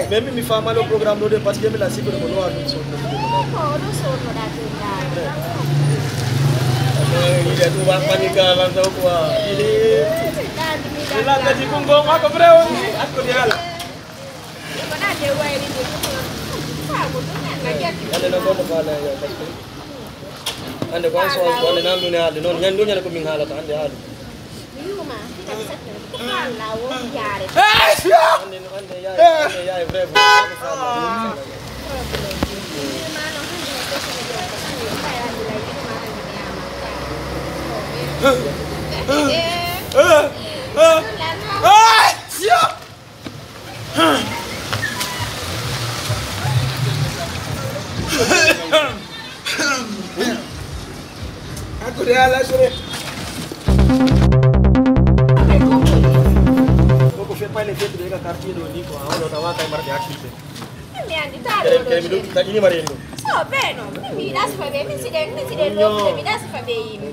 Même mi fa mal au programme de parce que la cible de mon noir nous sommes. Il est tout va paniquer avant de quoi. Il est là petit congo ma ko breu ak ko diala. Ande na ko bala ya parce que ande ko so ko na ndu ne hal non nyan do nyane ko min halata ande hal. Yuma la wo yare. Ande ya vrai aku dia lah sore. Kau fez pai lefeito dele quartier do Nico, aonde eu tava tá embarque aqui. Ini marindo. So bene, mi dà si fa bene, mi si deve no, mi dà si fa bene.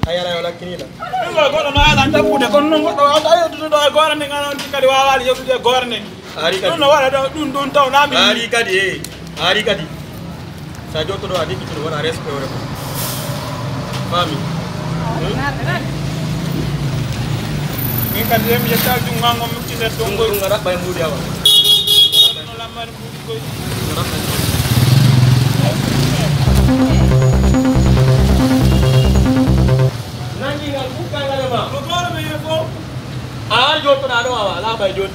Ayara wala kinila. Agora não é nada pude, quando não gosta, tudo agora nem não fica de wali, eu fiquei agora nem. Não wala dun tão na mi. Ari kadi. Sajo to do adi kitu wala respe ore. Mami. Ni kadi em jeta jungango mukti de tongo ngara bay mudi awa. No lamar mudi ko. Nangi ngal buka ngala ba. Gogoro me yefo. Ar joto na do awa la bay jot.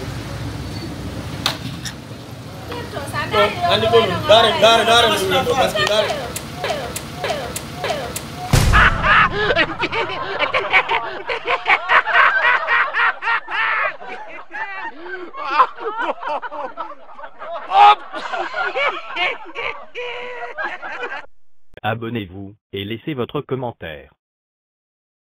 Andi ko dare paski dare. Abonnez-vous et laissez votre commentaire.